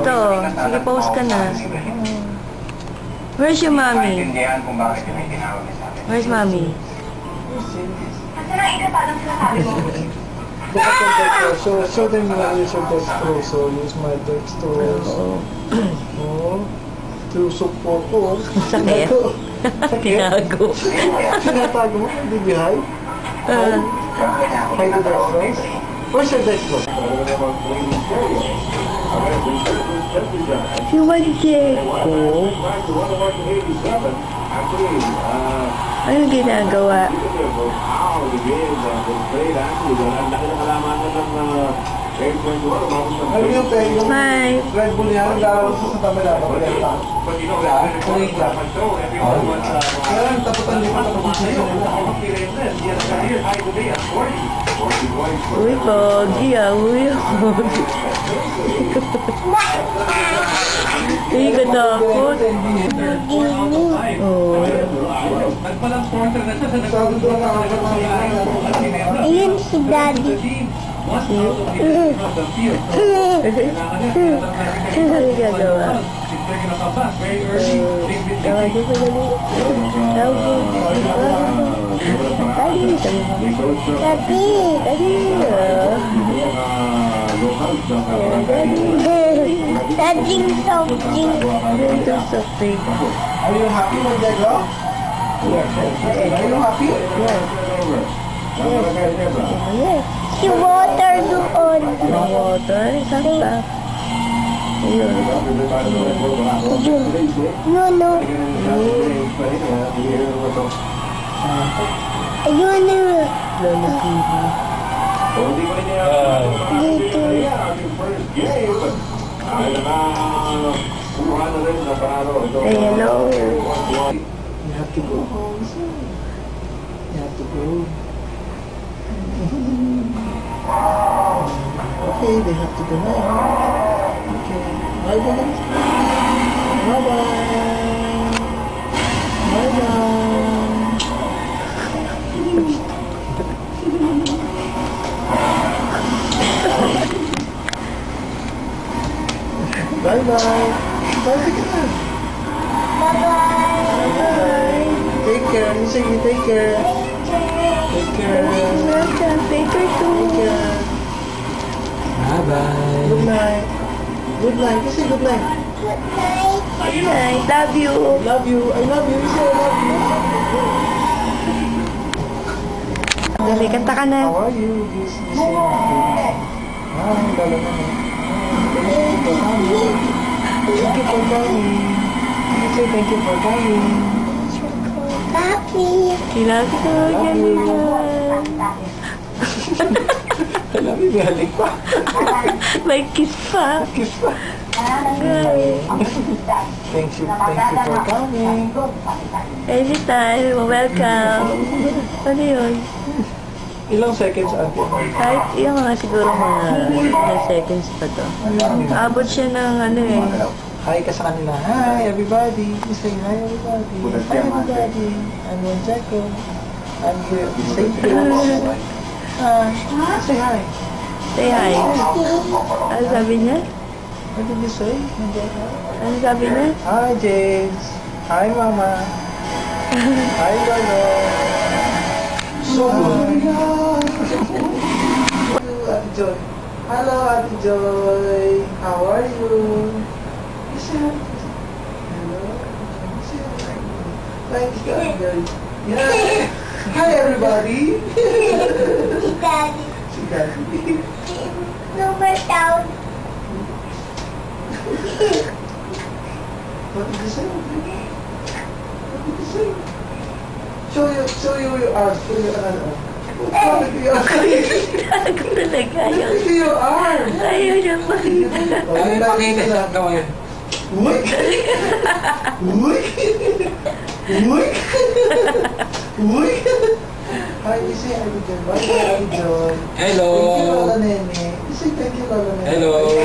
to. Sige, post ka na. Where's your mommy? Where's mommy? Look at your dextro. Show them how you use your dextro. So use my dextro. Oh. Tusok po ko. Sakit. Tinago. Tinatago mo? Hindi behind? Hide the dextro? Where's your dextro? You want to check? Ano ginagawa? Hi! Red Bull yan, lalabas sa tabela. Kaya taputan di pa tapos sa'yo. Uy, pogi ah. Uy, pogi. Hindi ka takot. Oh. Ayun si Daddy. Ano gagawa? Tawag ko dali. Tawag ko. Daddy. Daddy something. Ito something. Are you happy with that girl? Yes. Are you happy? Yes. Yes. Si water doon. Water? Saan ka? Ayun. No. Ayun na. Lolo TV. Dito. Say hello. You have to go home soon. You have to go. Okay, they have to go now. Okay. Bye-bye. Bye-bye. Bye-bye. Bye-bye. Bye ka na. Bye-bye. Take care. You say you take care. Take care. Welcome. Take her too. Take care. Bye-bye. Good night. Good night. You say good night. Good night. Love you. Love you. I love you. You say I love you. Dali, kanta ka na. How are you? This is dala na. Thank you for coming. You say thank you for coming. Papi. Love you. Ganyan. Alam mo, halik pa. May kiss pa. Kiss pa. Thank you for coming. Anytime. Welcome. Ano yun? Ilang seconds, ate? Kahit yung mga siguro mga ilang seconds pa to. Abot siya ng ano eh. Hi ka sa kanila. Hi, everybody. You say hi, everybody. Hi, everybody. I'm Monjaco. I'm here. Say say hi. Say hi. Ano sabi niya? What did you say? Monjaco? Ano sabi niya? Hi, James. Hi, Mama. Hi, Lolo. So good. Ate Joy. Hello, Ate Joy. How are you? Hello. Thank you, Ate Joy. Yeah. Hi, everybody. Si Daddy. Si Daddy. Number down. What did you say? What did you say? Show you your arms. Show you another arm. Bakit yung arm? Ako talaga yun. Bakit yung arm? Ayaw naman. Ano yung pakita sa kamay? Uy! Uy! Uy! Uy! Hi, you say I'm John. Bye, I'm John. Hello. Thank you, Lola Nene. You say thank you, Lola Nene. Hello.